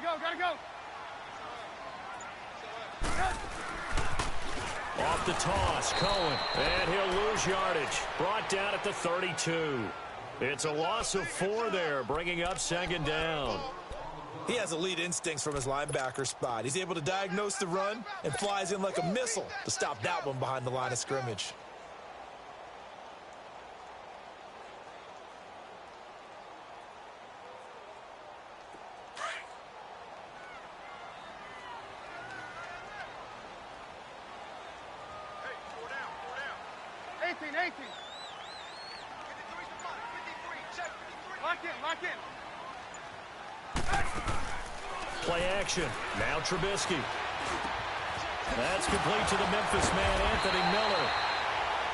Gotta go. Off the toss, Cohen, and he'll lose yardage. Brought down at the 32. It's a loss of 4 there, bringing up second down. He has elite instincts from his linebacker spot. He's able to diagnose the run and flies in like a missile to stop that one behind the line of scrimmage. Play action. Now Trubisky. That's complete to the Memphis man, Anthony Miller.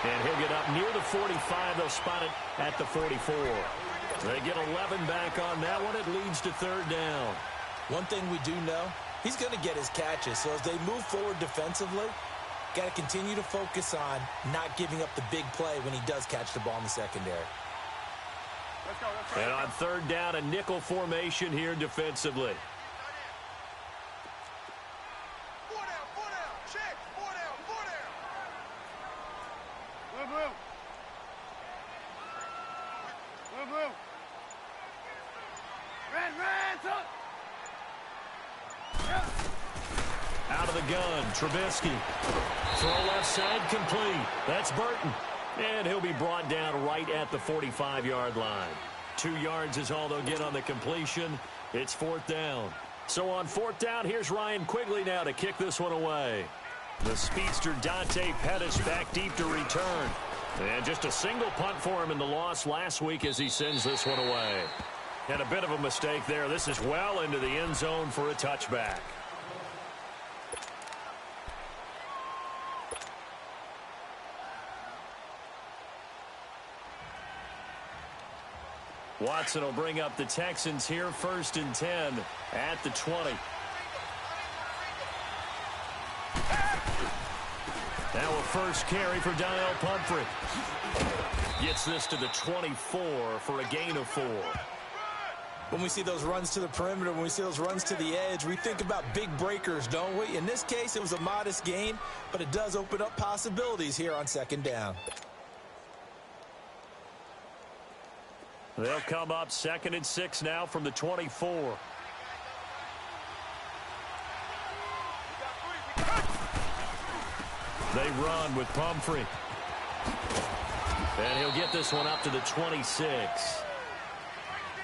And he'll get up near the 45. They'll spot it at the 44. They get 11 back on that one. It leads to third down. One thing we do know, he's going to get his catches. So as they move forward defensively, got to continue to focus on not giving up the big play when he does catch the ball in the secondary. Let's go. And on third down, a nickel formation here defensively. Blue. Red, up. Yep. Out of the gun, Trubisky. Throw left side, complete. That's Burton. And he'll be brought down right at the 45-yard line. 2 yards is all they'll get on the completion. It's fourth down. So on fourth down, here's Ryan Quigley now to kick this one away. The speedster Dante Pettis back deep to return. And just a single punt for him in the loss last week as he sends this one away. And a bit of a mistake there. This is well into the end zone for a touchback. Watson will bring up the Texans here, 1st and 10 at the 20. Now a first carry for Donnell Pumphrey. Gets this to the 24 for a gain of 4. When we see those runs to the perimeter, when we see those runs to the edge, we think about big breakers, don't we? In this case, it was a modest gain, but it does open up possibilities here on second down. They'll come up 2nd and 6 now from the 24. They run with Pumphrey. And he'll get this one up to the 26.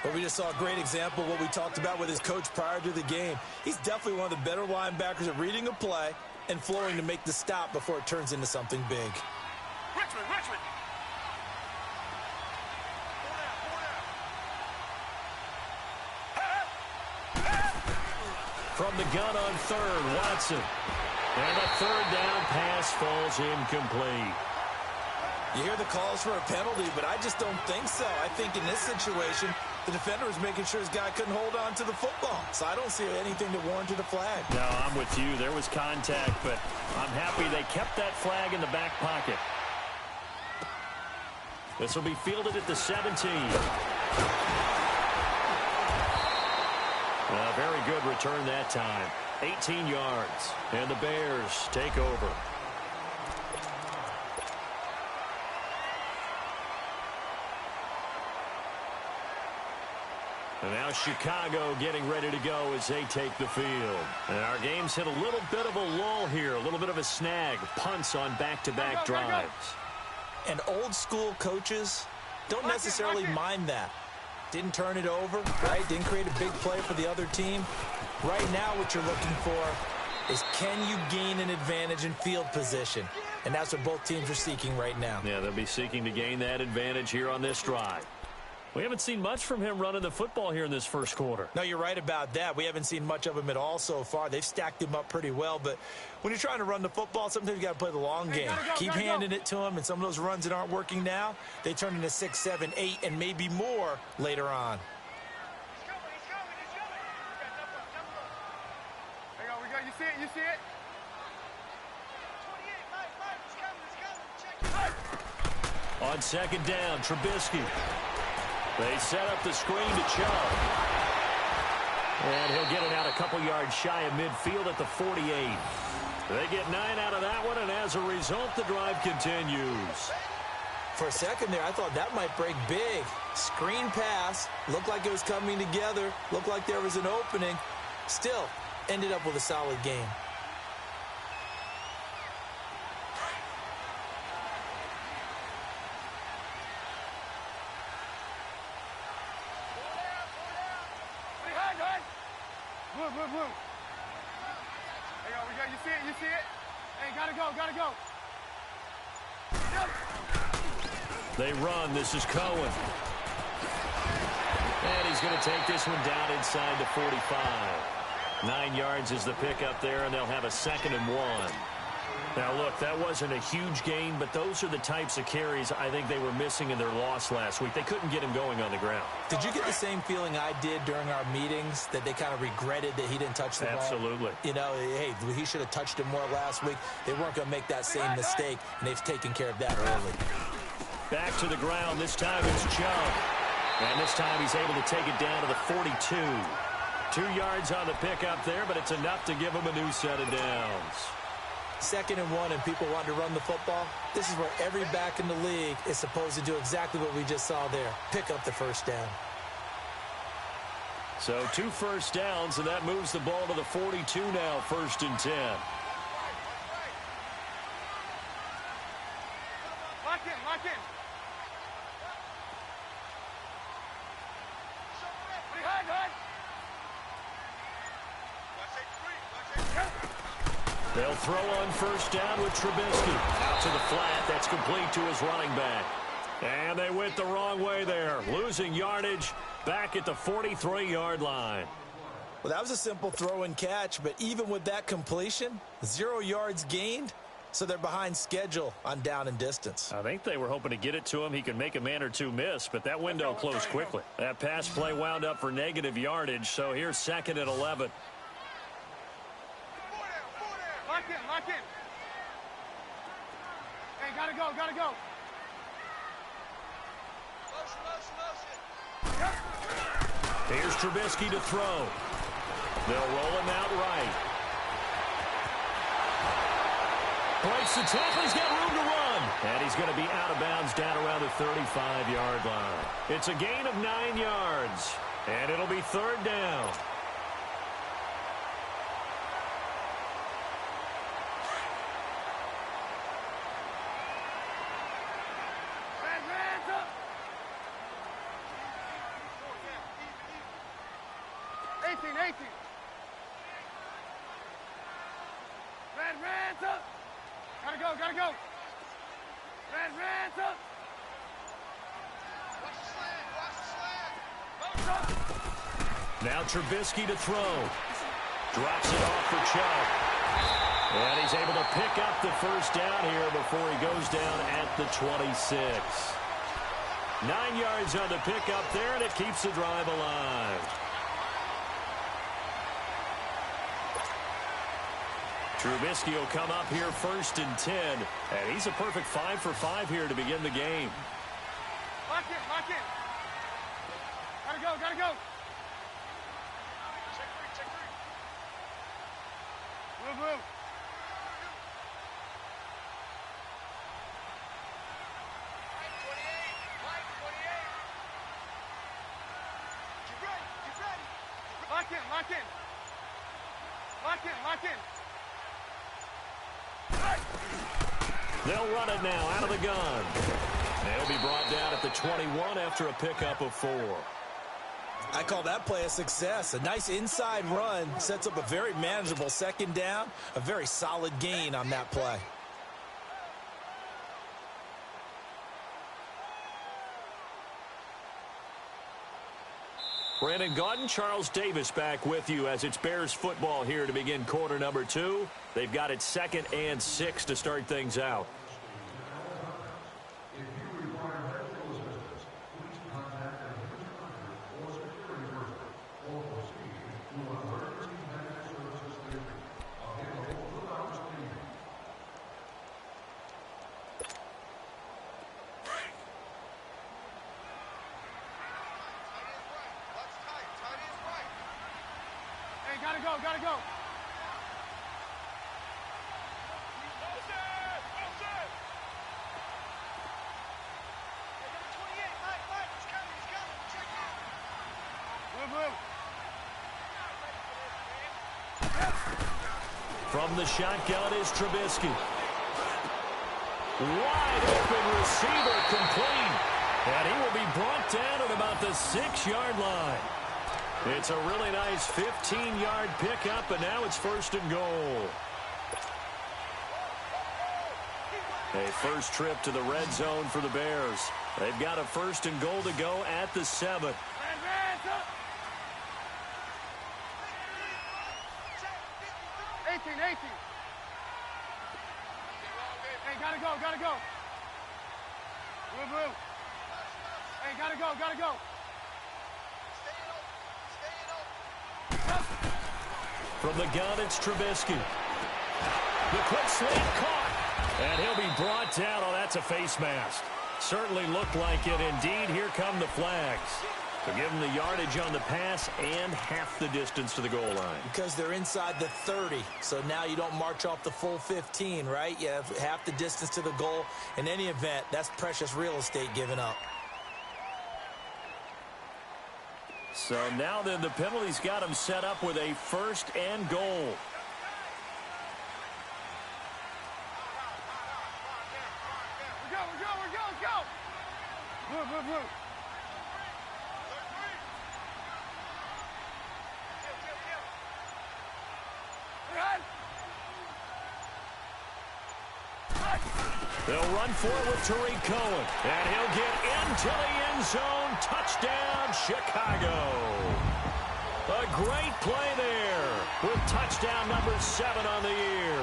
But we just saw a great example of what we talked about with his coach prior to the game. He's definitely one of the better linebackers at reading a play and flowing to make the stop before it turns into something big. Richmond. From the gun on third, Watson. And a third down pass falls incomplete. You hear the calls for a penalty, but I just don't think so. I think in this situation, the defender was making sure his guy couldn't hold on to the football. So I don't see anything that warranted a flag. No, I'm with you. There was contact, but I'm happy they kept that flag in the back pocket. This will be fielded at the 17. A very good return that time. 18 yards. And the Bears take over. And now Chicago getting ready to go as they take the field. And our game's hit a little bit of a lull here. A little bit of a snag. Punts on back-to-back drives. And old school coaches don't necessarily mind that. Didn't turn it over, right? Didn't create a big play for the other team. Right now what you're looking for is, can you gain an advantage in field position? And that's what both teams are seeking right now. Yeah, they'll be seeking to gain that advantage here on this drive. We haven't seen much from him running the football here in this first quarter. No, you're right about that. We haven't seen much of him at all so far. They've stacked him up pretty well, but when you're trying to run the football, sometimes you got to play the long game. Keep handing it to him, and some of those runs that aren't working now, they turn into 6, 7, 8, and maybe more later on. You see it? On second down, Trubisky. They set up the screen to Chubb. And he'll get it out of couple yards shy of midfield at the 48. They get 9 out of that one, and as a result, the drive continues. For a second there, I thought that might break big. Screen pass, looked like it was coming together, looked like there was an opening. Still, ended up with a solid game. Blue. There you go, you see it? Hey, gotta go. Yep. They run. This is Cohen. And he's going to take this one down inside the 45. 9 yards is the pickup there, and they'll have a 2nd and 1. Now, look, that wasn't a huge gain, but those are the types of carries I think they were missing in their loss last week. They couldn't get him going on the ground. Did you get the same feeling I did during our meetings, that they kind of regretted that he didn't touch the ball? Absolutely. You know, hey, he should have touched it more last week. They weren't going to make that same mistake, and they've taken care of that early. Back to the ground. This time it's Chubb. And this time he's able to take it down to the 42. 2 yards on the pickup there, but it's enough to give him a new set of downs. 2nd and 1, and people want to run the football. This is where every back in the league is supposed to do exactly what we just saw there. Pick up the first down. So 2 first downs, and that moves the ball to the 42 now, 1st and 10. Lock in. They'll throw on first down with Trubisky. Out to the flat. That's complete to his running back. And they went the wrong way there. Losing yardage back at the 43-yard line. Well, that was a simple throw and catch, but even with that completion, 0 yards gained, so they're behind schedule on down and distance. I think they were hoping to get it to him. He could make a man or two miss, but that window closed quickly. That pass play wound up for negative yardage, so here's 2nd and 11. Lock in. Hey, gotta go. Here's Trubisky to throw. They'll roll him out right. Breaks the tackle. He's got room to run. And he's going to be out of bounds down around the 35-yard line. It's a gain of 9 yards. And it'll be 3rd down. Rands up. Gotta go. Rands up. Watch the slant. Now Trubisky to throw. Drops it off for Chubb. And he's able to pick up the first down here before he goes down at the 26. 9 yards on the pickup there, and it keeps the drive alive. Trubisky will come up here 1st and 10, and he's a perfect 5 for 5 here to begin the game. Lock in. Gotta go. Check three. Blue. Lock in. They'll run it now out of the gun. They'll be brought down at the 21 after a pickup of 4. I call that play a success. A nice inside run sets up a very manageable 2nd down. A very solid gain on that play. Brandon Gaudin, Charles Davis back with you as it's Bears football here to begin quarter number 2. They've got it 2nd and 6 to start things out. gotta go, gotta go. From the shotgun is Trubisky. Wide open receiver complete. And he will be brought down at about the 6-yard line. It's a really nice 15-yard pickup, and now it's 1st and goal. A first trip to the red zone for the Bears. They've got a 1st and goal to go at the 7. 18. Hey, gotta go, gotta go. Blue. Hey, gotta go, gotta go. From the gun, it's Trubisky. The quick slant caught. And he'll be brought down. Oh, that's a face mask. Certainly looked like it. Indeed, here come the flags. To give them the yardage on the pass and half the distance to the goal line. Because they're inside the 30, so now you don't march off the full 15, right? You have half the distance to the goal. In any event, that's precious real estate given up. So now then, the penalty's got him set up with a 1st and goal. We're go. Blue. They'll run forward with Tariq Cohen. And he'll get into the end zone. Touchdown, Chicago. A great play there with touchdown number 7 on the year.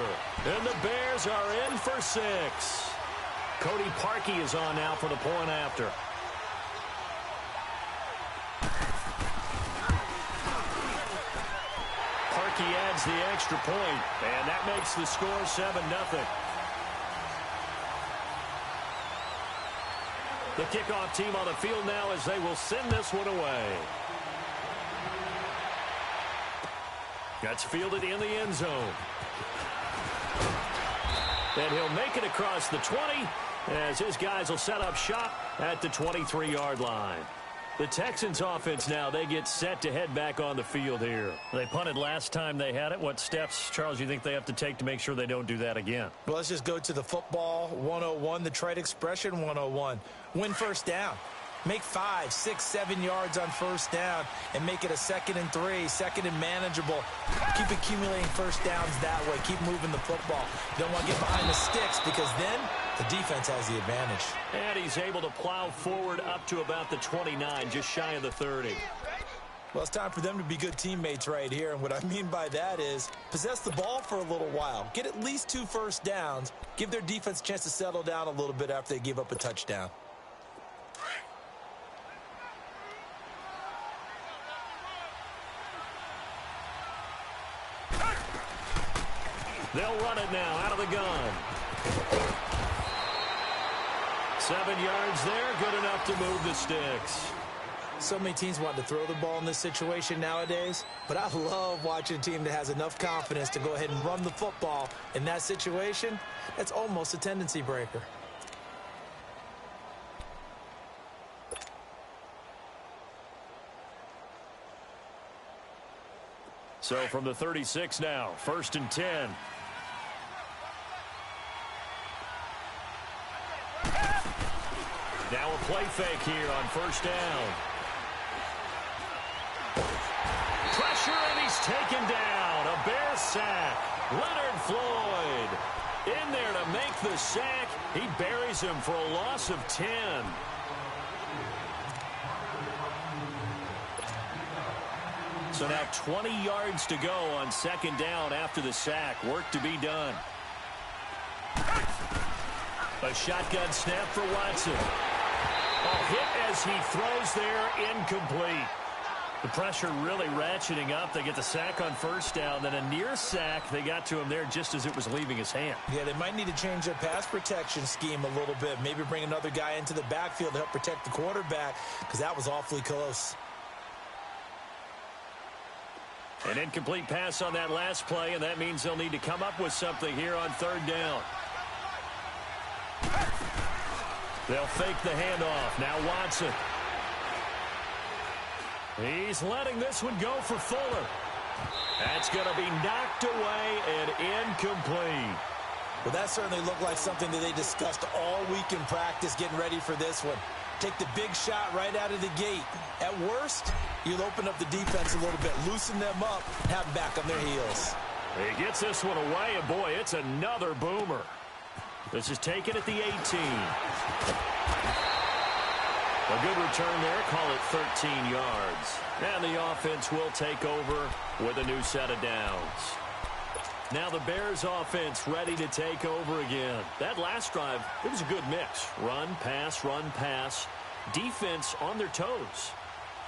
And the Bears are in for 6. Cody Parkey is on now for the point after. Parkey adds the extra point, and that makes the score 7-0. The kickoff team on the field now as they will send this one away. That's fielded in the end zone. And he'll make it across the 20 as his guys will set up shop at the 23-yard line. The Texans offense now, they get set to head back on the field here. They punted last time they had it. What steps, Charles, you think they have to take to make sure they don't do that again? Well, let's just go to the football 101, the trite expression 101. Win first down. Make 5, 6, 7 yards on first down and make it a 2nd and 3, 2nd and manageable. Keep accumulating first downs that way. Keep moving the football. You don't want to get behind the sticks because then the defense has the advantage. And he's able to plow forward up to about the 29, just shy of the 30. Well, it's time for them to be good teammates right here. And what I mean by that is possess the ball for a little while. Get at least 2 first downs. Give their defense a chance to settle down a little bit after they give up a touchdown. They'll run it now out of the gun. 7 yards there, good enough to move the sticks. So many teams want to throw the ball in this situation nowadays, but I love watching a team that has enough confidence to go ahead and run the football. In that situation, that's almost a tendency breaker. So from the 36 now, 1st and 10. Now a play fake here on first down. Pressure, and he's taken down. A Bear sack. Leonard Floyd in there to make the sack. He buries him for a loss of 10. So now 20 yards to go on 2nd down after the sack. Work to be done. A shotgun snap for Watson. A hit as he throws there, incomplete. The pressure really ratcheting up. They get the sack on first down, then a near sack. They got to him there just as it was leaving his hand. Yeah, they might need to change their pass protection scheme a little bit. Maybe bring another guy into the backfield to help protect the quarterback because that was awfully close. An incomplete pass on that last play, and that means they'll need to come up with something here on third down. They'll fake the handoff. Now Watson. He's letting this one go for Fuller. That's going to be knocked away and incomplete. Well, that certainly looked like something that they discussed all week in practice getting ready for this one. Take the big shot right out of the gate. At worst, you'll open up the defense a little bit, loosen them up, and have them back on their heels. He gets this one away, and boy, it's another boomer. This is taken at the 18. A good return there, call it 13 yards. And the offense will take over with a new set of downs. Now the Bears offense ready to take over again. That last drive, it was a good mix. Run, pass, defense on their toes.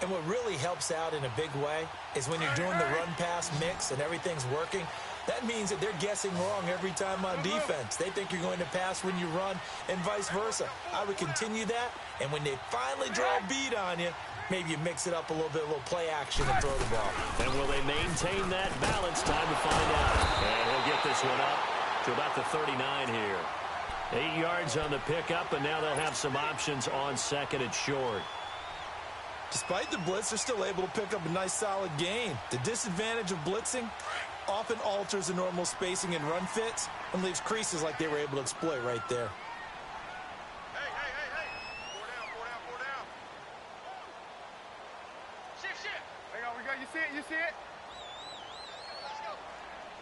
And what really helps out in a big way is when you're doing the run-pass mix and everything's working, that means that they're guessing wrong every time on defense. They think you're going to pass when you run and vice versa. I would continue that, and when they finally draw a beat on you, maybe you mix it up a little bit, a little play action and throw the ball. And will they maintain that balance? Time to find out. And he'll get this one up to about the 39 here. 8 yards on the pickup, and now they'll have some options on second and short. Despite the blitz, they're still able to pick up a nice solid gain. The disadvantage of blitzing often alters the normal spacing and run fits and leaves creases like they were able to exploit right there. Hey. 4 down. Shift. Hang on, you see it? Let's go.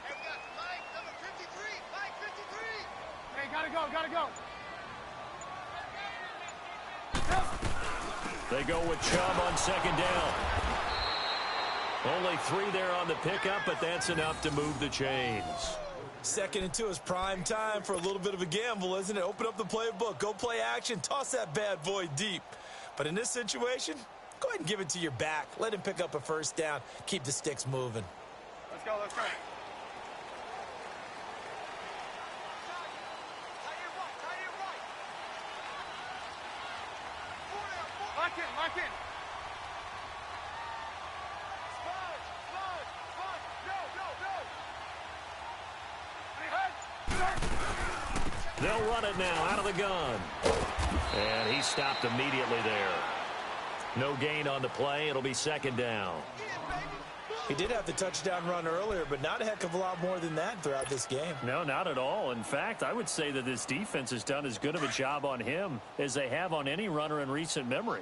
Hey, we got Mike, number 53. Mike, 53. Hey, gotta go. They go with Chubb on second down. Only 3 there on the pickup, but that's enough to move the chains. 2nd and 2 is prime time for a little bit of a gamble, isn't it? Open up the playbook, go play action, toss that bad boy deep. But in this situation, go ahead and give it to your back. Let him pick up a first down. Keep the sticks moving. Let's go. Lock in. They'll run it now out of the gun. And he stopped immediately there. No gain on the play. It'll be second down. He did have the touchdown run earlier, but not a heck of a lot more than that throughout this game. No, not at all. In fact, I would say that this defense has done as good of a job on him as they have on any runner in recent memory.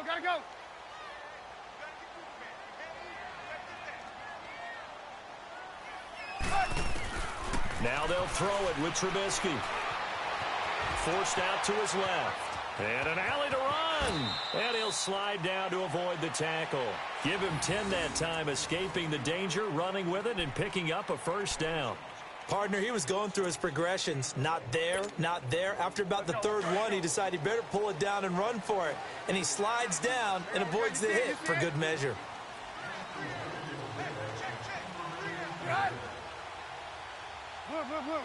Gotta go. Now they'll throw it with Trubisky. Forced out to his left. And an alley to run. And he'll slide down to avoid the tackle. Give him 10 that time, escaping the danger, running with it, and picking up a first down. Partner, he was going through his progressions. Not there. After about the third one, he decided he better pull it down and run for it. And he slides down and avoids the hit for good measure. Blue.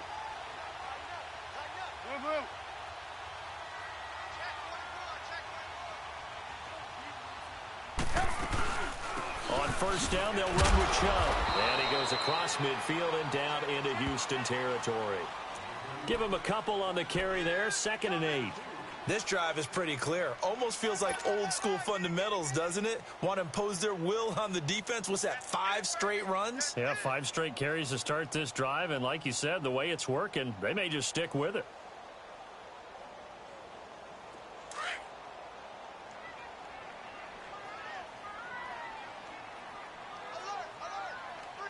On first down, they'll run with Chubb. And he goes across midfield and down into Houston territory. Give him a couple on the carry there. 2nd and 8. This drive is pretty clear. Almost feels like old school fundamentals, doesn't it? Want to impose their will on the defense. What's that, 5 straight runs? Yeah, 5 straight carries to start this drive. And like you said, the way it's working, they may just stick with it.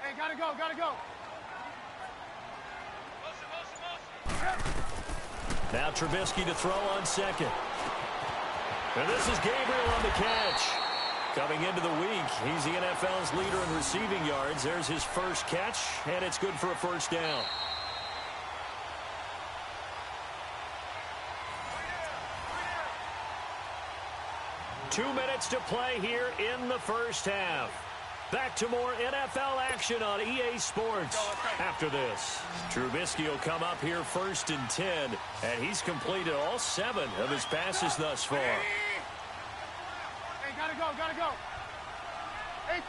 Hey, gotta go. Now Trubisky to throw on second. And this is Gabriel on the catch. Coming into the week, he's the NFL's leader in receiving yards. There's his first catch, and it's good for a first down. Two minutes to play here in the first half. Back to more NFL action on EA Sports after this. Trubisky will come up here 1st and 10, and he's completed all 7 of his passes thus far. Hey, gotta go, gotta go. 18.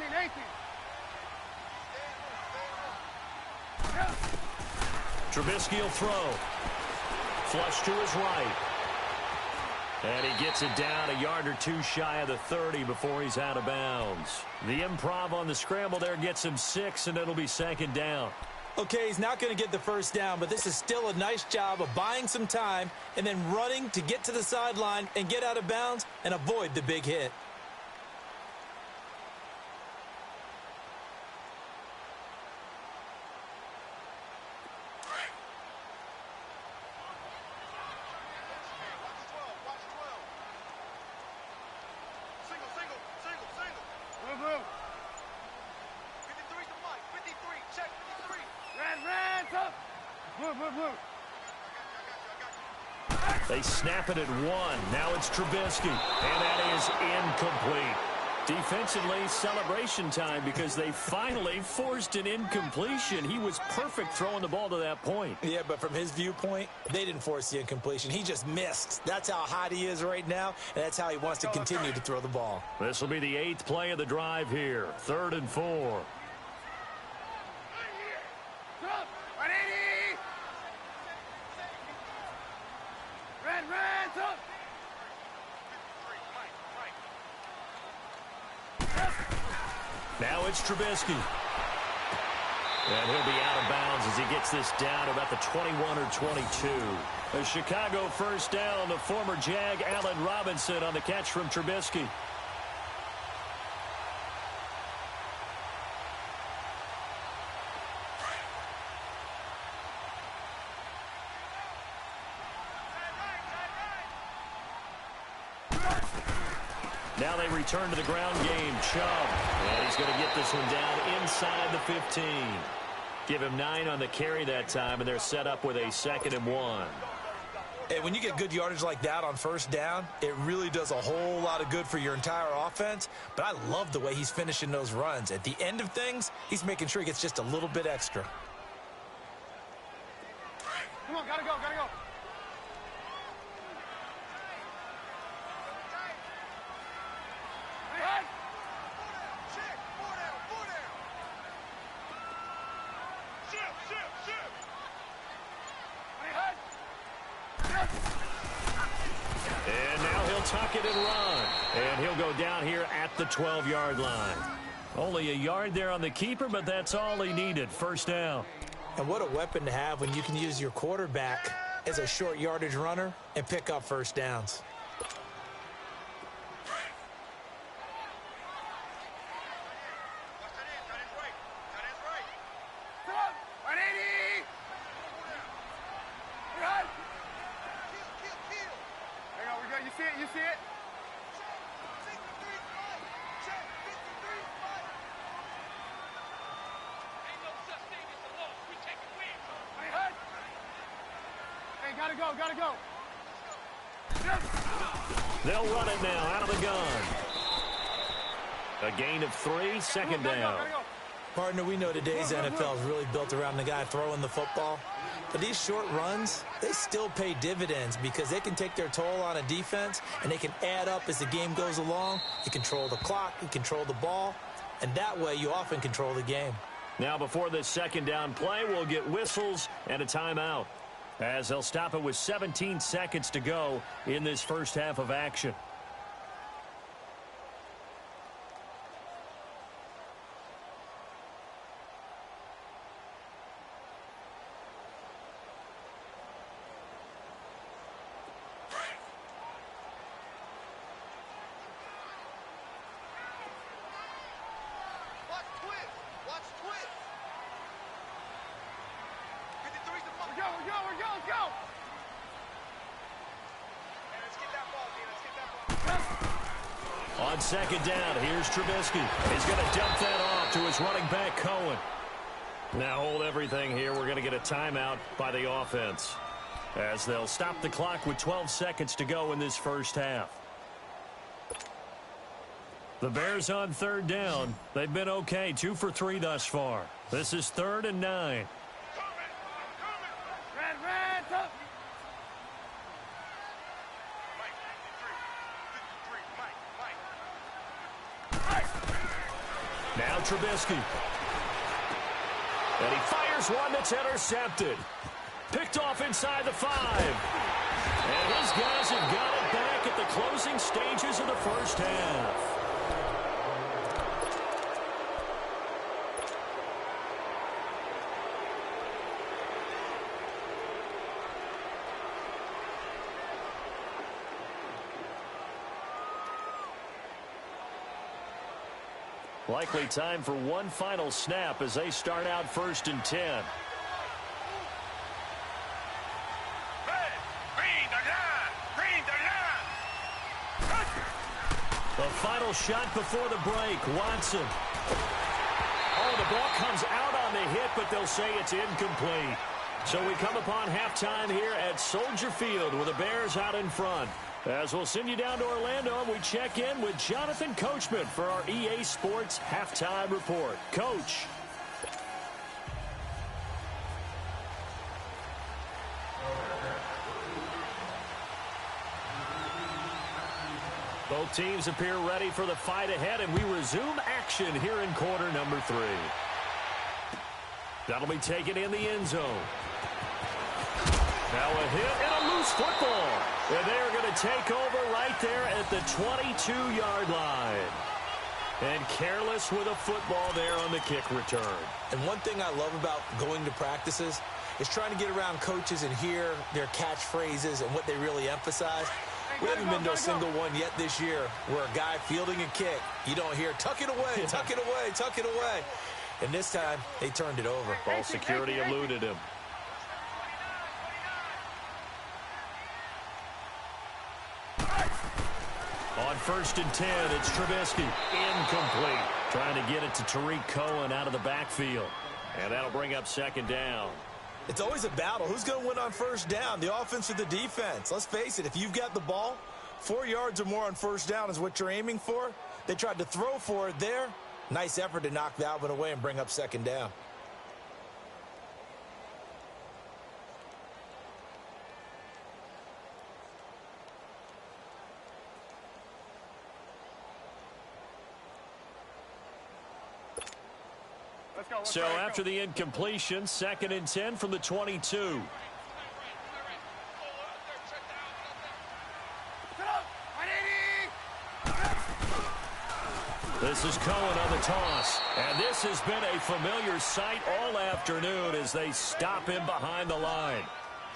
Trubisky will throw. Flush to his right. And he gets it down a yard or 2 shy of the 30 before he's out of bounds. The improv on the scramble there gets him 6, and it'll be 2nd down. Okay, he's not going to get the first down, but this is still a nice job of buying some time and then running to get to the sideline and get out of bounds and avoid the big hit. They snap it at 1. Now it's Trubisky, and that is incomplete. Defensively, celebration time because they finally forced an incompletion. He was perfect throwing the ball to that point. Yeah, but from his viewpoint, they didn't force the incompletion. He just missed. That's how hot he is right now, and that's how he wants to continue to throw the ball. This will be the 8th play of the drive here. 3rd and 4. Now it's Trubisky. And he'll be out of bounds as he gets this down to about the 21 or 22. A Chicago first down. The former Jag, Allen Robinson, on the catch from Trubisky. Now they return to the ground game. Chubb. And he's going to get this one down inside the 15. Give him 9 on the carry that time, and they're set up with a 2nd and 1. And when you get good yardage like that on first down, it really does a whole lot of good for your entire offense. But I love the way he's finishing those runs. At the end of things, he's making sure he gets just a little bit extra. Come on, gotta go, gotta go. And now he'll tuck it and run. And he'll go down here at the 12-yard line. Only a yard there on the keeper, but that's all he needed. 1st down. And what a weapon to have when you can use your quarterback as a short yardage runner and pick up first downs. You see it? Hey, gotta go, gotta go. They'll run it now out of the gun. A gain of 3, 2nd down. Partner, we know today's NFL is really built around the guy throwing the football. But these short runs, they still pay dividends because they can take their toll on a defense and they can add up as the game goes along. You control the clock, you control the ball, and that way you often control the game. Now before this 2nd down play, we'll get whistles and a timeout, as they'll stop it with 17 seconds to go in this first half of action. Let's go! On 2nd down, here's Trubisky. He's going to dump that off to his running back, Cohen. Now hold everything here. We're going to get a timeout by the offense, as they'll stop the clock with 12 seconds to go in this first half. The Bears on third down. They've been okay, 2 for 3 thus far. This is 3rd and 9. Now Trubisky. And he fires one that's intercepted. Picked off inside the 5. And his guys have got it back at the closing stages of the first half. Likely time for one final snap as they start out 1st and 10. The final shot before the break. Watson. Oh, the ball comes out on the hit, but they'll say it's incomplete. So we come upon halftime here at Soldier Field with the Bears out in front. As we'll send you down to Orlando, we check in with Jonathan Coachman for our EA Sports Halftime Report. Coach. Both teams appear ready for the fight ahead, and we resume action here in quarter number 3. That'll be taken in the end zone. Now a hit and a loose football. And they're going to take over right there at the 22-yard line. And careless with a football there on the kick return. And one thing I love about going to practices is trying to get around coaches and hear their catchphrases and what they really emphasize. We haven't been to a single one yet this year where a guy fielding a kick, you don't hear, tuck it away, tuck it away, tuck it away. And this time, they turned it over. Ball security eluded him. On 1st and 10, it's Trubisky. Incomplete. Trying to get it to Tariq Cohen out of the backfield. And that'll bring up 2nd down. It's always a battle. Who's going to win on 1st down, the offense or the defense? Let's face it, if you've got the ball, 4 yards or more on 1st down is what you're aiming for. They tried to throw for it there. Nice effort to knock that one away and bring up 2nd down. So after the incompletion, 2nd and 10 from the 22. This is Cohen on the toss. And this has been a familiar sight all afternoon as they stop him behind the line.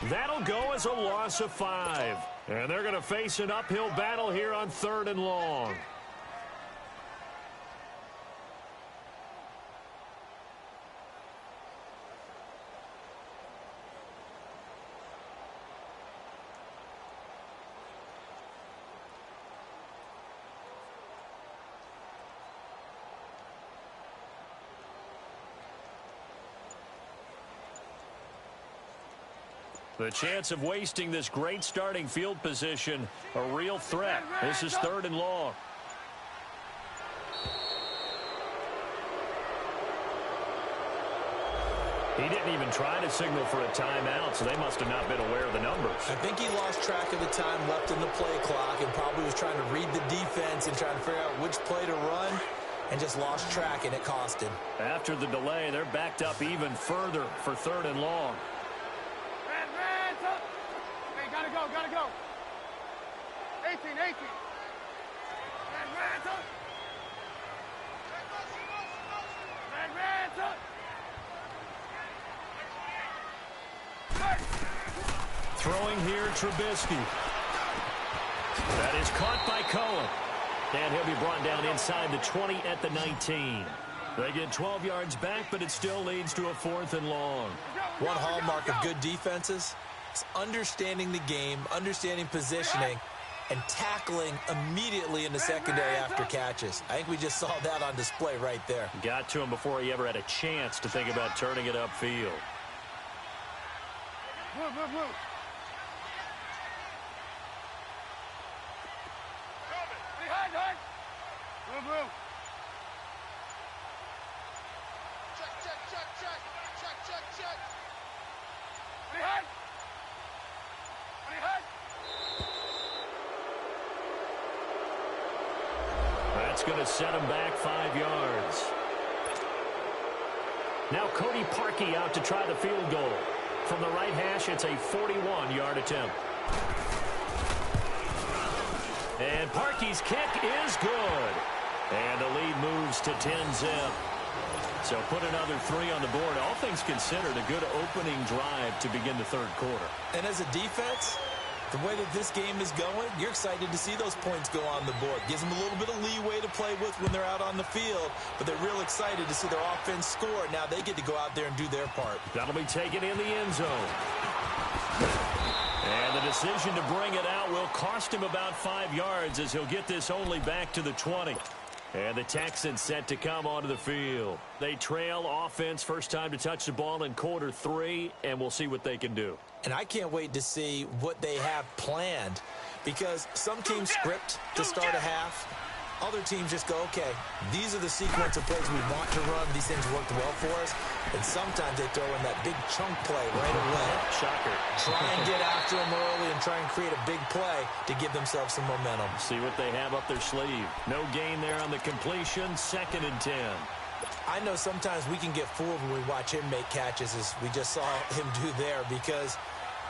That'll go as a loss of 5. And they're going to face an uphill battle here on 3rd and long. The chance of wasting this great starting field position, a real threat. This is 3rd and long. He didn't even try to signal for a timeout, so they must have not been aware of the numbers. I think he lost track of the time left in the play clock and probably was trying to read the defense and trying to figure out which play to run and just lost track, and it cost him. After the delay, they're backed up even further for 3rd and long. Gotta go. 18. Throwing here, Trubisky. That is caught by Cohen. And he'll be brought down inside the 20 at the 19. They get 12 yards back, but it still leads to a 4th and long. One hallmark of good defenses is understanding the game, understanding positioning, and tackling immediately in the secondary after catches. I think we just saw that on display right there. Got to him before he ever had a chance to think about turning it upfield. Move. Move, move. Check, check, check, check. Check, check, check. On your head. On your head. That's going to set him back 5 yards. Now Cody Parkey out to try the field goal. From the right hash, it's a 41-yard attempt. And Parkey's kick is good. And the lead moves to 10-zip. So put another 3 on the board. All things considered, a good opening drive to begin the third quarter. And as a defense, the way that this game is going, you're excited to see those points go on the board. Gives them a little bit of leeway to play with when they're out on the field, but they're real excited to see their offense score. Now they get to go out there and do their part. That'll be taken in the end zone. And the decision to bring it out will cost him about 5 yards as he'll get this only back to the 20. And the Texans set to come onto the field. They trail offense first time to touch the ball in quarter 3, and we'll see what they can do. And I can't wait to see what they have planned, because some teams script to start a half. Other teams just go, okay, these are the sequence of plays we want to run. These things worked well for us. And sometimes they throw in that big chunk play right away. Shocker. Try and get after them early and try and create a big play to give themselves some momentum. See what they have up their sleeve. No gain there on the completion. 2nd and 10. I know sometimes we can get fooled when we watch him make catches, as we just saw him do there, because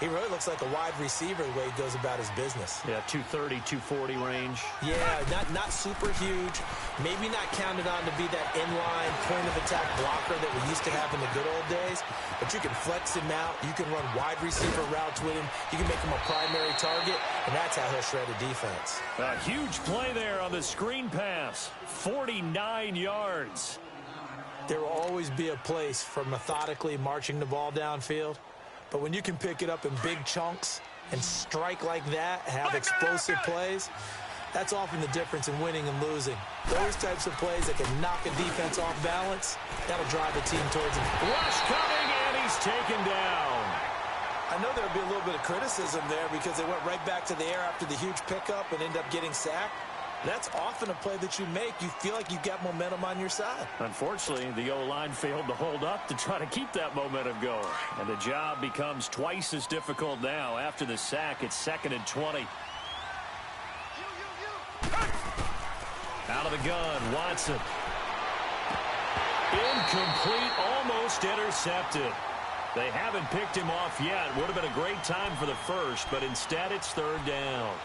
he really looks like a wide receiver the way he goes about his business. Yeah, 230, 240 range. Yeah, not super huge. Maybe not counted on to be that inline point-of-attack blocker that we used to have in the good old days. But you can flex him out. You can run wide receiver routes with him. You can make him a primary target, and that's how he'll shred a defense. A huge play there on the screen pass. 49 yards. There will always be a place for methodically marching the ball downfield. But when you can pick it up in big chunks and strike like that, have explosive plays, that's often the difference in winning and losing. Those types of plays that can knock a defense off balance, that'll drive a team towards him. Rush coming, and he's taken down. I know there'll be a little bit of criticism there because they went right back to the air after the huge pickup and end up getting sacked. That's often a play that you make. You feel like you've got momentum on your side. Unfortunately, the O-line failed to hold up to try to keep that momentum going. And the job becomes twice as difficult now. After the sack, it's 2nd and 20. Out of the gun, Watson. Incomplete, almost intercepted. They haven't picked him off yet. Would have been a great time for the first, but instead it's 3rd down.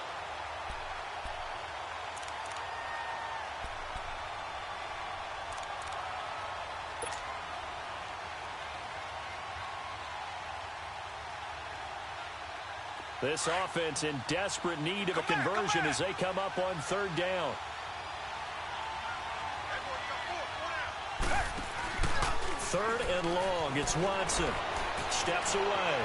This offense in desperate need of a conversion as they come up on 3rd down. Third and long. It's Watson. Steps away.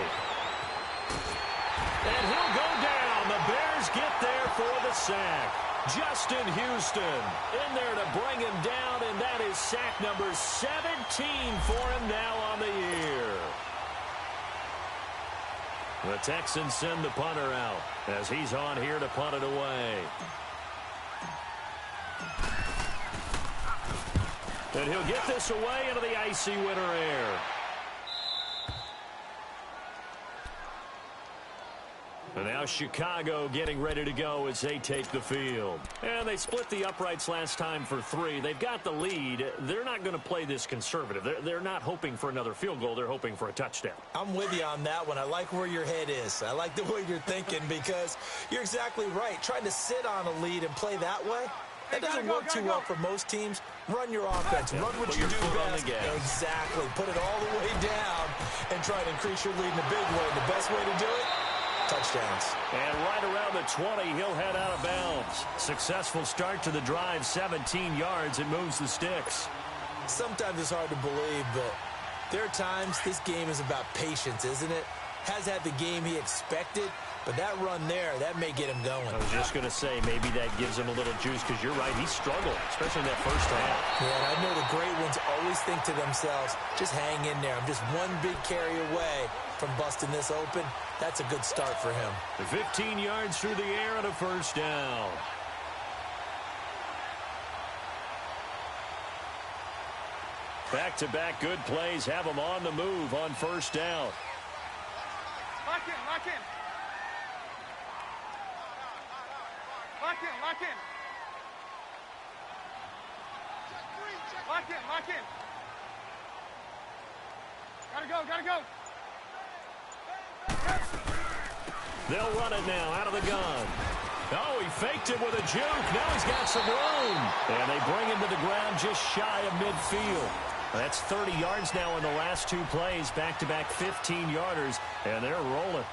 And he'll go down. The Bears get there for the sack. Justin Houston in there to bring him down, and that is sack number 17 for him now on the year. The Texans send the punter out as he's on here to punt it away. And he'll get this away into the icy winter air. And now Chicago getting ready to go as they take the field. And they split the uprights last time for 3. They've got the lead. They're not going to play this conservative. They're not hoping for another field goal. They're hoping for a touchdown. I'm with you on that one. I like where your head is. I like the way you're thinking because you're exactly right. Trying to sit on a lead and play that way, that doesn't work too well for most teams. Run your offense. Run what you do best. Exactly. Put it all the way down and try to increase your lead in a big way. The best way to do it, touchdowns. And right around the 20, he'll head out of bounds. Successful start to the drive, 17 yards. It moves the sticks. Sometimes it's hard to believe, but there are times this game is about patience, isn't it? Has had the game he expected, but that run there, that may get him going. I was just going to say, maybe that gives him a little juice because you're right, he struggled, especially in that first half. Yeah, and I know the great ones always think to themselves, just hang in there. I'm just one big carry away from busting this open. That's a good start for him. 15 yards through the air and a first down. Back-to-back good plays have them on the move on first down. Lock in, lock in. Lock in, lock in. Lock in, lock in. Gotta go, gotta go. They'll run it now out of the gun. Oh, he faked it with a juke. Now he's got some room. And they bring him to the ground just shy of midfield. That's 30 yards now in the last two plays. Back-to-back 15-yarders, and they're rolling.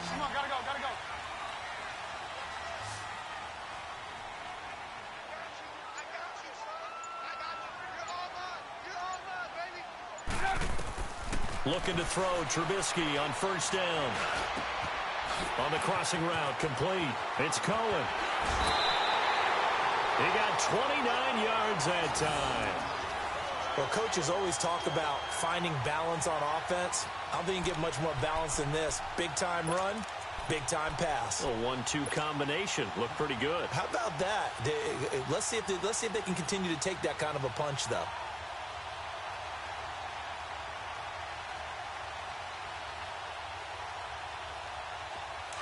Come on, gotta go, gotta go. Looking to throw, Trubisky on first down. On the crossing route, complete. It's Cohen. He got 29 yards that time. Well, coaches always talk about finding balance on offense. I don't think you can get much more balance than this. Big-time run, big-time pass. A 1-2 combination. Looked pretty good. How about that? Let's see if they can continue to take that kind of a punch, though.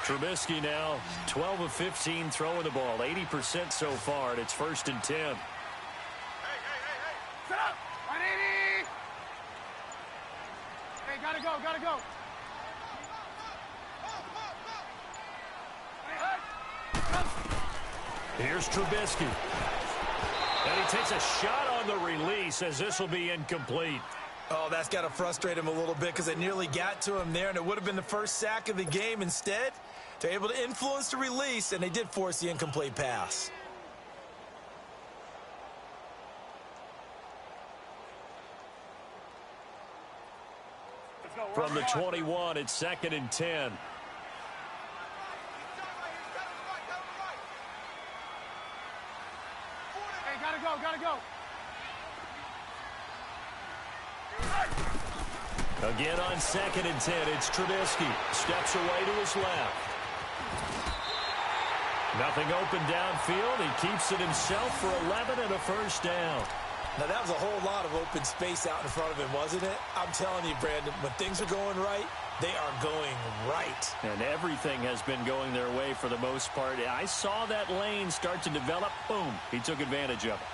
Trubisky now 12 of 15 throwing the ball, 80% so far, and it's 1st and 10. Hey. Set up. 180. Hey, gotta go, gotta go. Here's Trubisky. And he takes a shot on the release as this will be incomplete. Oh, that's got to frustrate him a little bit because they nearly got to him there, and it would have been the first sack of the game. Instead, they're able to influence the release, and they did force the incomplete pass. From the 21, it's 2nd and 10. Hey, gotta go, gotta go. Again on 2nd and 10, it's Trubisky. Steps away to his left. Nothing open downfield. He keeps it himself for 11 and a first down. Now, that was a whole lot of open space out in front of him, wasn't it? I'm telling you, Brandon, when things are going right, they are going right. And everything has been going their way for the most part. I saw that lane start to develop. Boom. He took advantage of it.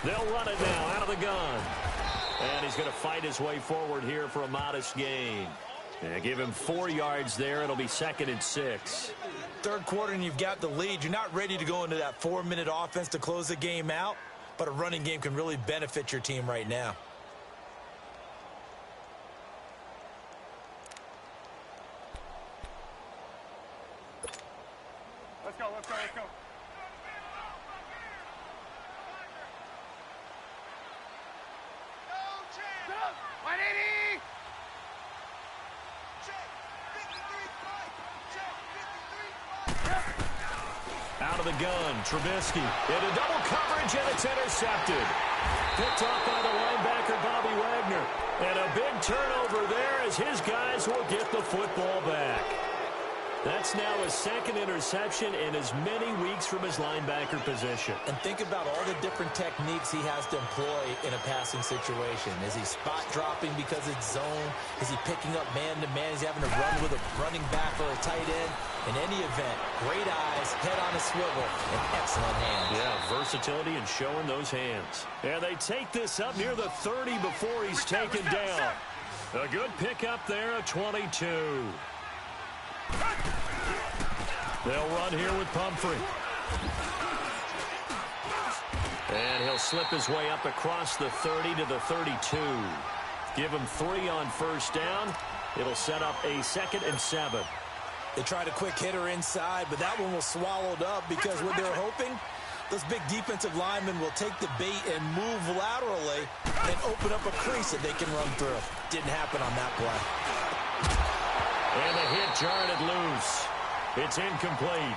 They'll run it now out of the gun. And he's going to fight his way forward here for a modest gain. And give him 4 yards there. It'll be 2nd and 6. Third quarter and you've got the lead. You're not ready to go into that 4-minute offense to close the game out, but a running game can really benefit your team right now. Let's go, let's go, let's go. Out of the gun, Trubisky into double coverage, and it's intercepted. Picked off by the linebacker, Bobby Wagner. And a big turnover there as his guys will get the football back. That's now his 2nd interception in as many weeks from his linebacker position. And think about all the different techniques he has to employ in a passing situation. Is he spot dropping because it's zone? Is he picking up man-to-man? Is he having to run with a running back or a tight end? In any event, great eyes, head on a swivel, and excellent hands. Yeah, versatility and showing those hands. And they take this up near the 30 before he's taken down. A good pickup there, a 22. They'll run here with Pumphrey. And he'll slip his way up across the 30 to the 32. Give him 3 on first down. It'll set up a 2nd and 7. They tried a quick hitter inside, but that one was swallowed up because what they're hoping, those big defensive linemen will take the bait and move laterally and open up a crease that they can run through. Didn't happen on that play. And the hit jarred it loose. It's incomplete.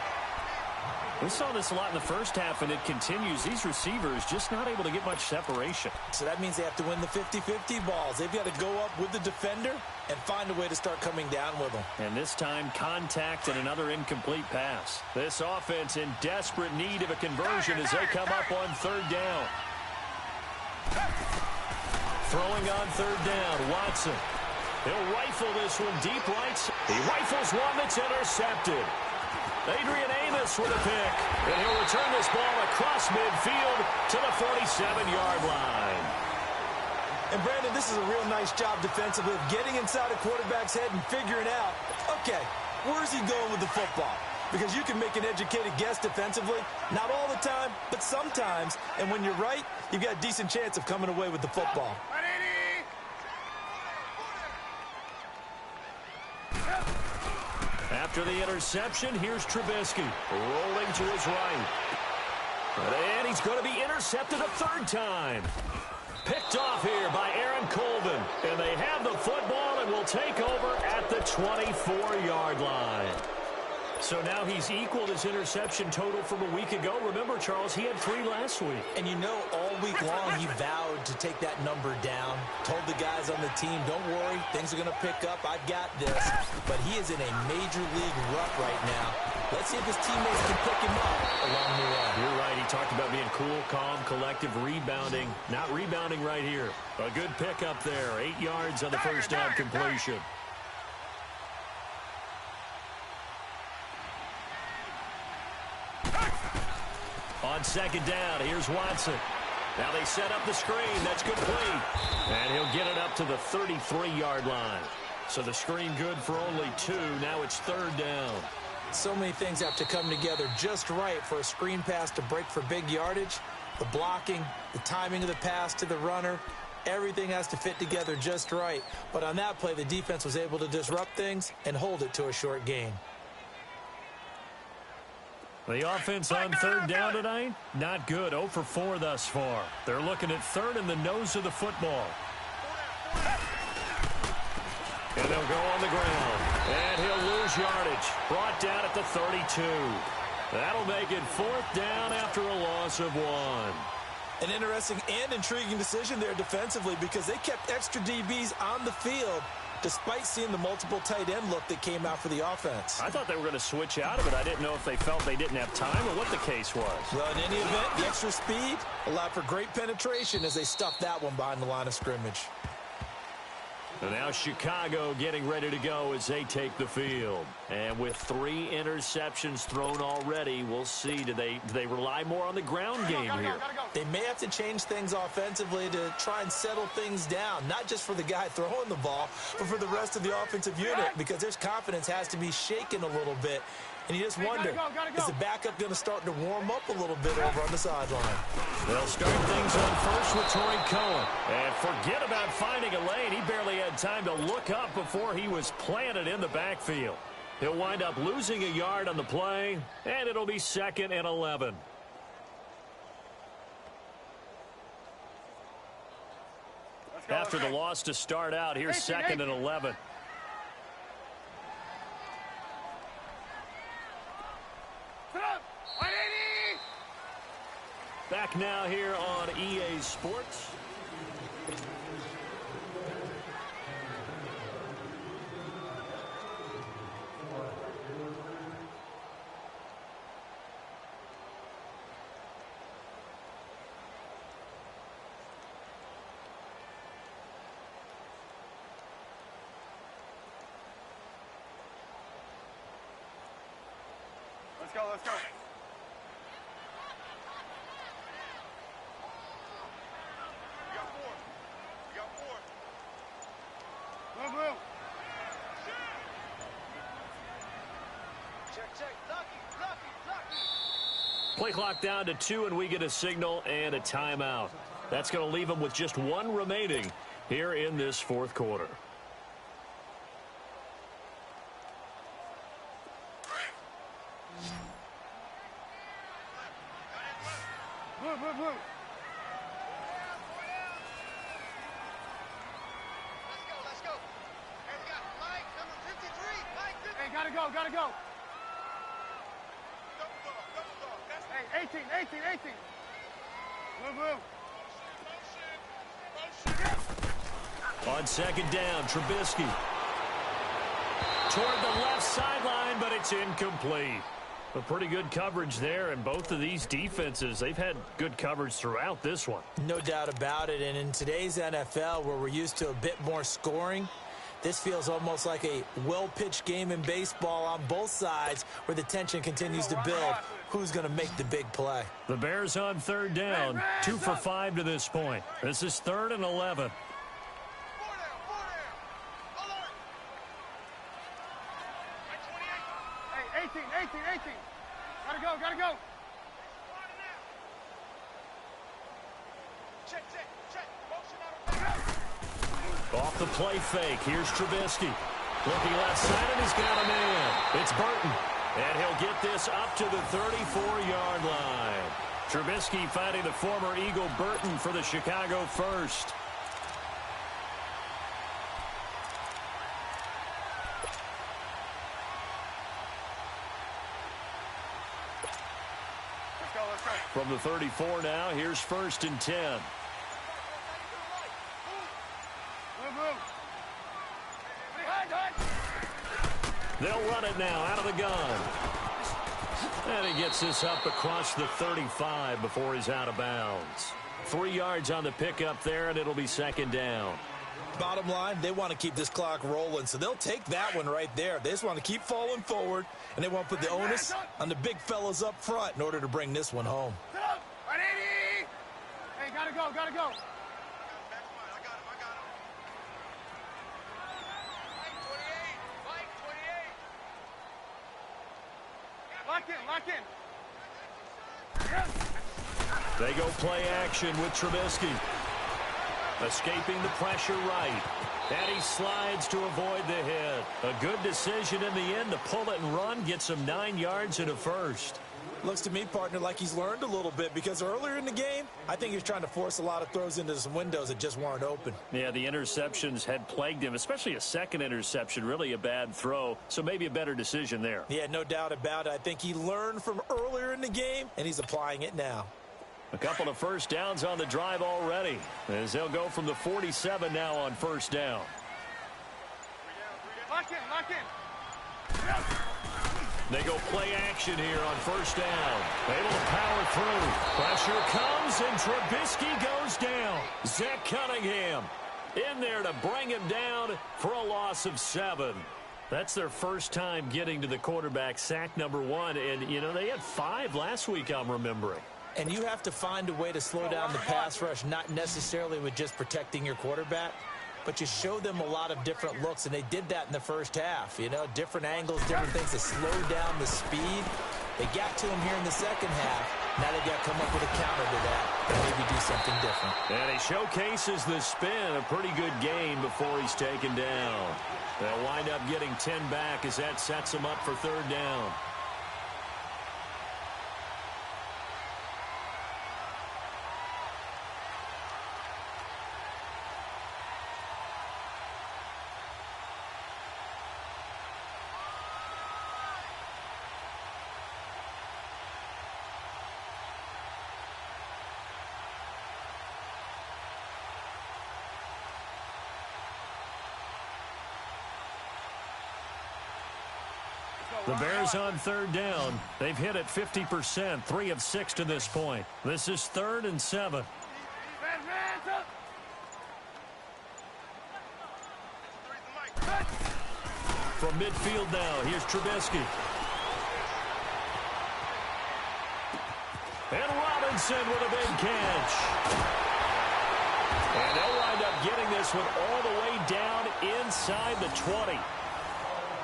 We saw this a lot in the first half, and it continues. These receivers just not able to get much separation. So that means they have to win the 50-50 balls. They've got to go up with the defender and find a way to start coming down with them. And this time, contact and another incomplete pass. This offense in desperate need of a conversion as they come up on 3rd down. Throwing on 3rd down, Watson. He'll rifle this one deep right. He rifles one that's intercepted. Adrian Amos with a pick, and he'll return this ball across midfield to the 47-yard line. And, Brandon, this is a real nice job defensively of getting inside a quarterback's head and figuring out, okay, where's he going with the football? Because you can make an educated guess defensively, not all the time, but sometimes. And when you're right, you've got a decent chance of coming away with the football. After the interception, here's Trubisky rolling to his right. And he's going to be intercepted a 3rd time. Picked off here by Aaron Colvin. And they have the football and will take over at the 24-yard line. So now he's equaled his interception total from a week ago. Remember, Charles, he had 3 last week. And you know, all week long he vowed to take that number down. Told the guys on the team, don't worry, things are going to pick up. I've got this. But he is in a major league rut right now. Let's see if his teammates can pick him up along the way. You're right. He talked about being cool, calm, collective, rebounding. Not rebounding right here. A good pickup there. 8 yards on the first down completion. On 2nd down, here's Watson. Now they set up the screen. That's complete. And he'll get it up to the 33-yard line. So the screen good for only 2. Now it's 3rd down. So many things have to come together just right for a screen pass to break for big yardage. The blocking, the timing of the pass to the runner, everything has to fit together just right. But on that play, the defense was able to disrupt things and hold it to a short gain. The offense on 3rd down tonight, not good. 0 for 4 thus far. They're looking at 3rd in the nose of the football. And they'll go on the ground. And he'll lose yardage. Brought down at the 32. That'll make it 4th down after a loss of 1. An interesting and intriguing decision there defensively because they kept extra DBs on the field despite seeing the multiple tight end look that came out for the offense. I thought they were going to switch out of it. I didn't know if they felt they didn't have time or what the case was. Well, in any event, the extra speed allowed for great penetration as they stuffed that one behind the line of scrimmage. And now Chicago getting ready to go as they take the field. And with 3 interceptions thrown already, we'll see. Do they rely more on the ground game here? They may have to change things offensively to try and settle things down, not just for the guy throwing the ball, but for the rest of the offensive unit, because their confidence has to be shaken a little bit. And you just wonder, is the backup going to start to warm up a little bit over on the sideline? They'll start things on first with Torrey Cohen. And forget about finding a lane. He barely had time to look up before he was planted in the backfield. He'll wind up losing a yard on the play, and it'll be 2nd and 11. After the loss to start out, here's 2nd and 11. Back now here on EA Sports. Let's go, let's go. Play clock down to 2, and we get a signal and a timeout. That's going to leave them with just 1 remaining here in this fourth quarter. Move, move, move. Let's go. Hey, we got Mike, number 53. Mike, 53. Hey, gotta go. Double dog. Hey, 18. Move. Motion. On second down, Trubisky. Toward the left sideline, but it's incomplete. A pretty good coverage there, and both of these defenses, they've had good coverage throughout this one. No doubt about it, and in today's NFL, where we're used to a bit more scoring, this feels almost like a well-pitched game in baseball on both sides where the tension continues to build. Who's going to make the big play? The Bears on third down, 2 for 5 to this point. This is 3rd and 11. Hey, 18. Gotta go. Check. Off the play fake, here's Trubisky. Looking left side, and he's got a man. It's Burton. And he'll get this up to the 34-yard line. Trubisky finding the former Eagle Burton for the Chicago first. Let's go. From the 34 now, here's 1st and 10. Move. They'll run it now out of the gun. And he gets this up across the 35 before he's out of bounds. 3 yards on the pickup there, and it'll be 2nd down. Bottom line, they want to keep this clock rolling, so they'll take that one right there. They just want to keep falling forward, and they want to put the onus on the big fellas up front in order to bring this one home. Hey, gotta go. I got him. Lock in. They go play action with Trubisky. Escaping the pressure right. And he slides to avoid the hit. A good decision in the end to pull it and run. Gets him 9 yards and a first. Looks to me, partner, like he's learned a little bit, because earlier in the game, I think he was trying to force a lot of throws into some windows that just weren't open. Yeah, the interceptions had plagued him, especially a second interception, really a bad throw, so maybe a better decision there. Yeah, no doubt about it. I think he learned from earlier in the game, and he's applying it now. A couple of first downs on the drive already, as they'll go from the 47 now on 1st down. Lock in. They go play action here on 1st down. Able to power through. Pressure comes, and Trubisky goes down. Zach Cunningham in there to bring him down for a loss of 7. That's their first time getting to the quarterback, sack number 1. And, you know, they had 5 last week, I'm remembering. And you have to find a way to slow down the pass rush, not necessarily with just protecting your quarterback, but you show them a lot of different looks, and they did that in the first half. You know, different angles, different things to slow down the speed. They got to him here in the second half. Now they've got to come up with a counter to that and maybe do something different. And he showcases the spin. A pretty good game before he's taken down. They'll wind up getting 10 back as that sets them up for 3rd down. The Bears on 3rd down. They've hit it 50%, 3 of 6 to this point. This is 3rd and 7. From midfield now, here's Trubisky. And Robinson with a big catch. And they'll wind up getting this one all the way down inside the 20.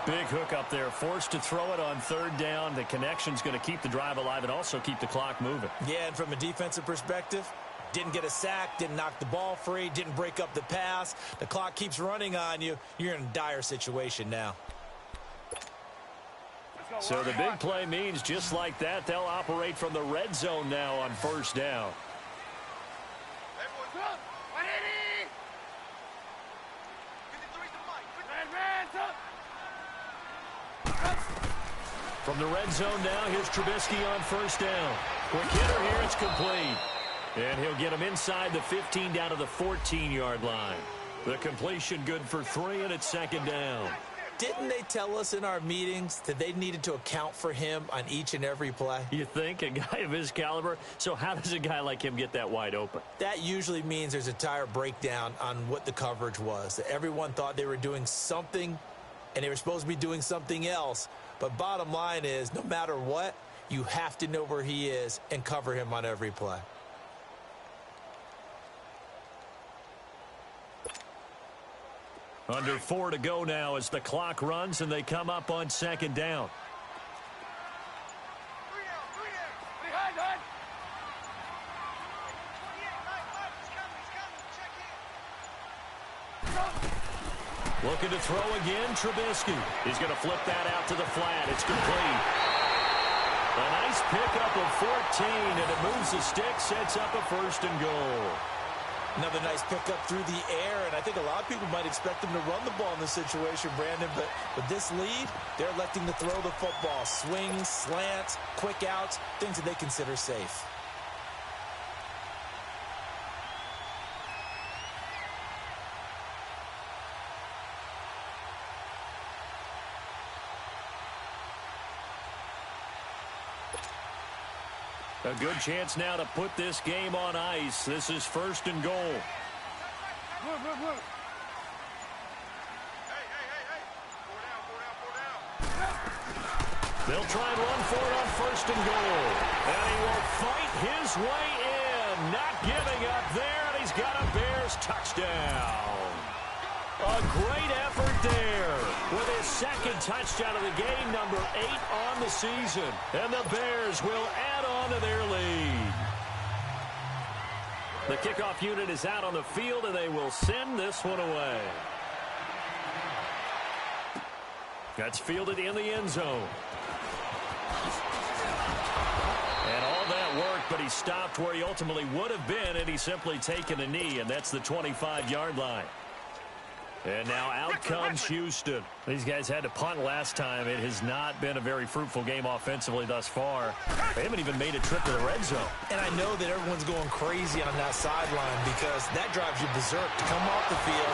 Big hook up there, forced to throw it on 3rd down. The connection's going to keep the drive alive and also keep the clock moving. Yeah, and from a defensive perspective, Didn't get a sack, didn't knock the ball free, didn't break up the pass. The clock keeps running on you. You're in a dire situation now. So the big play means just like that, they'll operate from the red zone now on first down. From the red zone now, here's Trubisky on first down. Quick hitter here, it's complete. And he'll get him inside the 15 down to the 14-yard line. The completion good for 3, and it's second down. Didn't they tell us in our meetings that they needed to account for him on each and every play? You think? A guy of his caliber? So how does a guy like him get that wide open? That usually means there's a tire breakdown on what the coverage was. Everyone thought they were doing something, and they were supposed to be doing something else. But bottom line is, no matter what, you have to know where he is and cover him on every play. Under 4 to go now as the clock runs and they come up on second down. Looking to throw again, Trubisky. He's going to flip that out to the flat. It's complete. A nice pickup of 14, and it moves the stick, sets up a first and goal. Another nice pickup through the air, and I think a lot of people might expect him to run the ball in this situation, Brandon, but with this lead, they're electing to throw the football. Swings, slants, quick outs, things that they consider safe. A good chance now to put this game on ice. This is first and goal. Move. Hey. Four down. They'll try and run for it on first and goal. And he will fight his way in. Not giving up there, and he's got a Bears touchdown. A great effort there with his second touchdown of the game, number 8 on the season. And the Bears will add on to their lead. The kickoff unit is out on the field, and they will send this one away. That's fielded in the end zone. And all that work, but he stopped where he ultimately would have been, and he's simply taken a knee, and that's the 25-yard line. And now out comes Houston. These guys had to punt last time. It has not been a very fruitful game offensively thus far. They haven't even made a trip to the red zone. And I know that everyone's going crazy on that sideline because that drives you berserk to come off the field,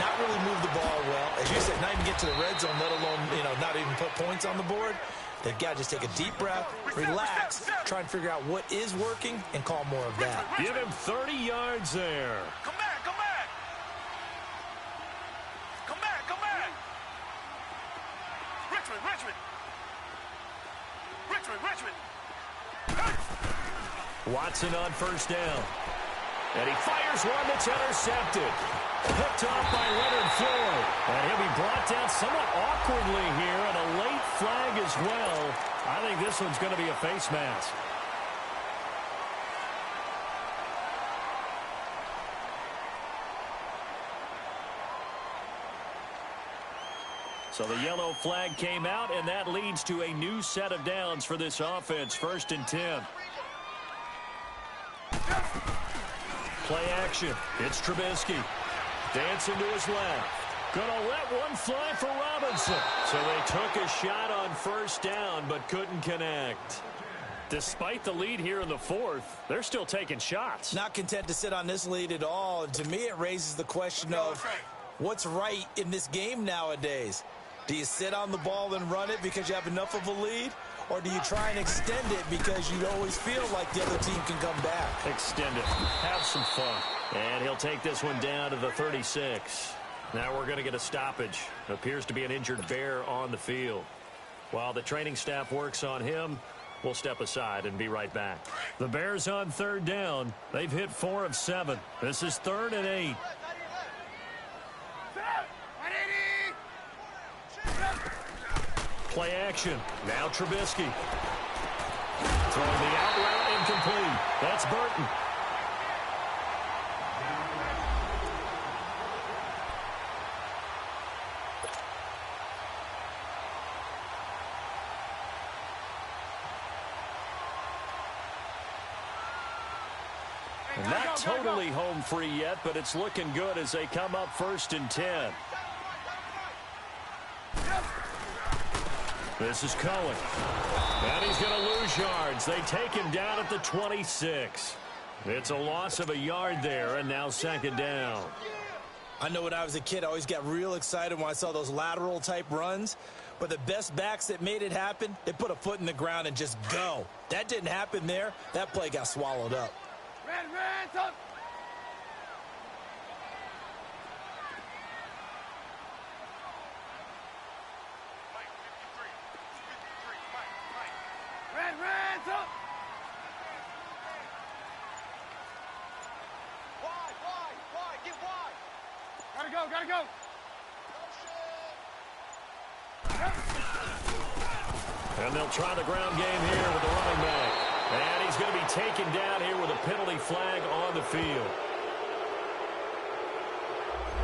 not really move the ball well. As you said, not even get to the red zone, let alone, not even put points on the board. They've got to just take a deep breath, relax, try and figure out what is working, and call more of that. Give him 30 yards there. Come back. Richmond. Watson on first down. And he fires one that's intercepted. Picked off by Leonard Floyd. And he'll be brought down somewhat awkwardly here, and a late flag as well. I think this one's going to be a face mask. So the yellow flag came out, and that leads to a new set of downs for this offense. First and 10. Play action. It's Trubisky. Dancing to his left. Gonna let one fly for Robinson. So they took a shot on first down, but couldn't connect. Despite the lead here in the fourth, they're still taking shots. Not content to sit on this lead at all. And to me, it raises the question of what's right in this game nowadays. Do you sit on the ball and run it because you have enough of a lead? Or do you try and extend it because you always feel like the other team can come back? Extend it. Have some fun. And he'll take this one down to the 36. Now we're going to get a stoppage. Appears to be an injured Bear on the field. While the training staff works on him, we'll step aside and be right back. The Bears on third down. They've hit 4 of 7. This is 3rd and 8. Play action. Now Trubisky. Throwing the out route incomplete. That's Burton. Not totally home free yet, but it's looking good as they come up 1st and 10. This is Cohen. And he's going to lose yards. They take him down at the 26. It's a loss of a yard there, and now 2nd down. I know when I was a kid, I always got real excited when I saw those lateral-type runs. But the best backs that made it happen, they put a foot in the ground and just go. That didn't happen there. That play got swallowed up. Red, up. Red, up. Wide, get wide. Gotta go. And they'll try the ground game here with the running back. And he's going to be taken down here with a penalty flag on the field.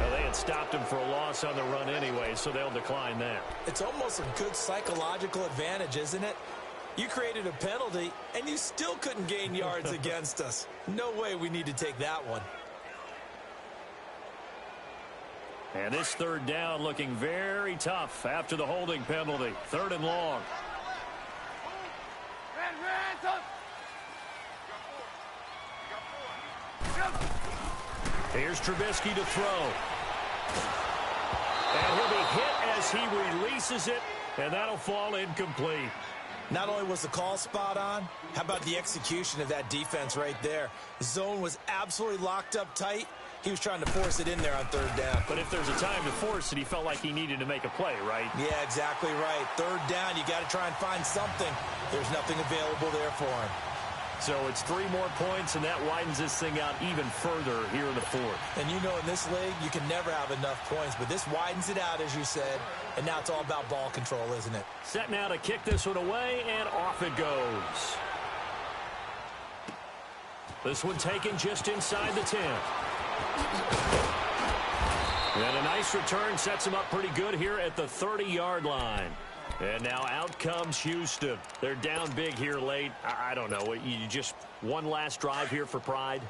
Well, they had stopped him for a loss on the run anyway, so they'll decline that. It's almost a good psychological advantage, isn't it? You created a penalty, and you still couldn't gain yards against us. No way we need to take that one. And this 3rd down looking very tough after the holding penalty. 3rd and long. Red, up. Here's Trubisky to throw. And he'll be hit as he releases it, and that'll fall incomplete. Not only was the call spot on, how about the execution of that defense right there? The zone was absolutely locked up tight. He was trying to force it in there on 3rd down. But if there's a time to force it, he felt like he needed to make a play, right? Yeah, exactly right. 3rd down, you got to try and find something. There's nothing available there for him. So it's 3 more points, and that widens this thing out even further here in the 4th. And you know in this league, you can never have enough points, but this widens it out, as you said, and now it's all about ball control, isn't it? Set now to kick this one away, and off it goes. This one taken just inside the 10. And a nice return sets him up pretty good here at the 30-yard line. And now out comes Houston. They're down big here late. I don't know. You just one last drive here for pride?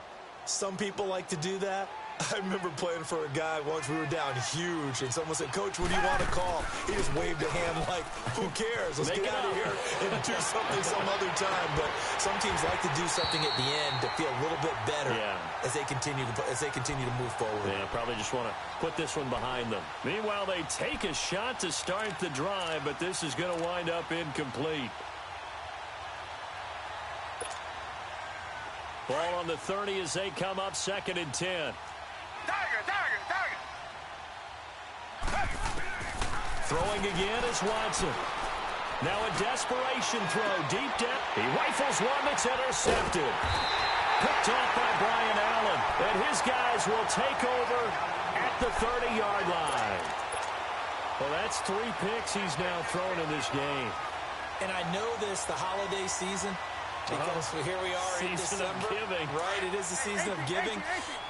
Some people like to do that. I remember playing for a guy once. We were down huge, and someone said, "Coach, what do you want to call?" He just waved a hand like, who cares? Let's get out of here and do something some other time. But some teams like to do something at the end to feel a little bit better as they continue to move forward. Yeah, probably just want to put this one behind them. Meanwhile, they take a shot to start the drive, but this is going to wind up incomplete. Ball on the 30 as they come up 2nd and 10. Tiger. Throwing again is Watson. Now a desperation throw. Deep depth. He rifles one that's intercepted. Picked off by Brian Allen. And his guys will take over at the 30-yard line. Well, that's 3 picks he's now thrown in this game. And I know this, the holiday season, because here we are in December. Right, it is the season of giving.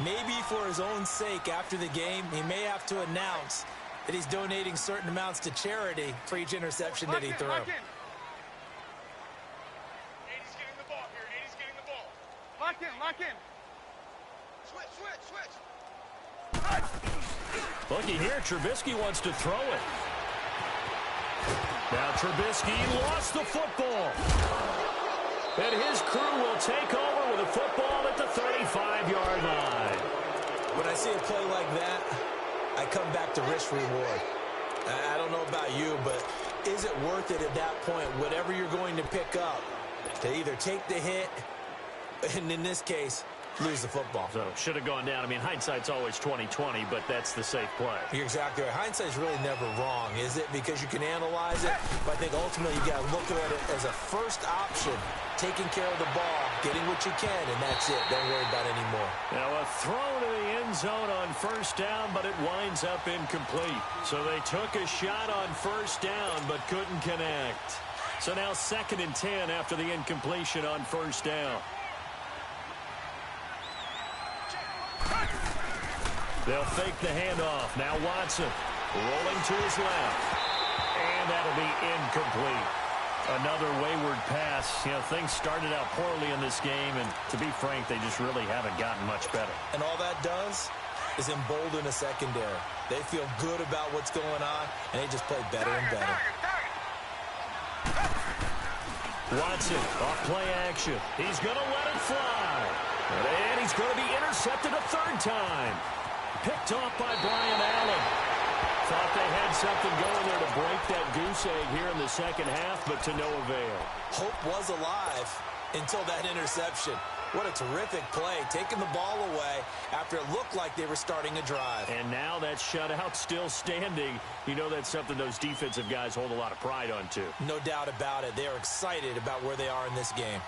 Maybe for his own sake after the game, he may have to announce that he's donating certain amounts to charity for each interception that he threw. Lock in. 80's getting the ball here. 80's getting the ball. Lock in. Switch. Looky here, Trubisky wants to throw it. Now Trubisky lost the football. And his crew will take over with a football at the 35-yard line. When I see a play like that, I come back to risk reward. I don't know about you, but is it worth it at that point, whatever you're going to pick up, to either take the hit, and in this case, lose the football? So should have gone down. I mean, hindsight's always 20/20, but that's the safe play. You're exactly right. Hindsight's really never wrong, is it? Because you can analyze it, but I think ultimately you got to look at it as a first option, taking care of the ball, getting what you can, and that's it. Don't worry about it anymore. Now a throw to the end zone on 1st down, but it winds up incomplete. So they took a shot on 1st down, but couldn't connect. So now 2nd and 10 after the incompletion on 1st down. They'll fake the handoff. Now Watson rolling to his left. And that'll be incomplete. Another wayward pass. You know, things started out poorly in this game, and to be frank, they just really haven't gotten much better. And all that does is embolden a secondary. They feel good about what's going on, and they just play better and better. Watson, off play action. He's going to let it fly. And he's going to be intercepted a third time. Picked off by Brian Allen. Thought they had something going there to break that goose egg here in the second half, but to no avail. Hope was alive until that interception. What a terrific play, taking the ball away after it looked like they were starting a drive. And now that shutout still standing. You know that's something those defensive guys hold a lot of pride on, too. No doubt about it. They are excited about where they are in this game.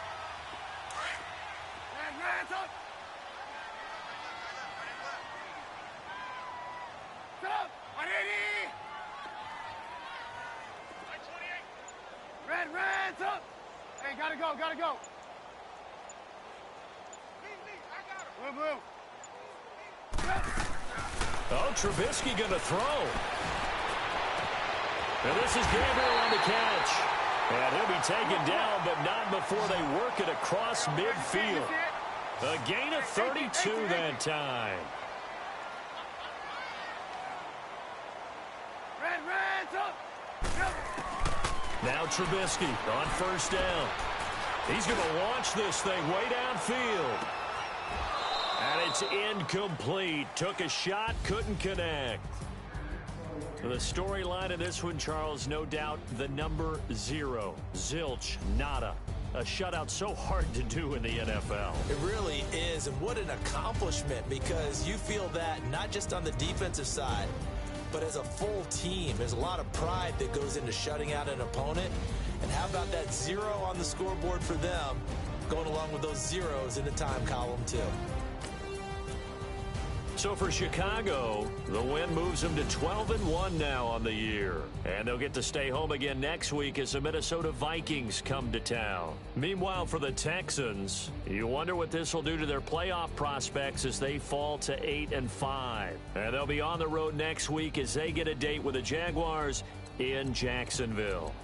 Red, up! Hey, gotta go, gotta go. Move. Oh, Trubisky going to throw. And this is Gabriel on the catch. And he'll be taken down, but not before they work it across midfield. A gain of 32 that time. Red, up! Now Trubisky on first down. He's going to launch this thing way downfield. And it's incomplete. Took a shot, couldn't connect. The storyline of this one, Charles, no doubt the number 0. Zilch, nada. A shutout so hard to do in the NFL. It really is, and what an accomplishment, because you feel that not just on the defensive side, but as a full team. There's a lot of pride that goes into shutting out an opponent. And how about that 0 on the scoreboard for them, going along with those zeros in the time column too. So for Chicago, the win moves them to 12-1 now on the year. And they'll get to stay home again next week as the Minnesota Vikings come to town. Meanwhile, for the Texans, you wonder what this will do to their playoff prospects as they fall to 8-5. And they'll be on the road next week as they get a date with the Jaguars in Jacksonville.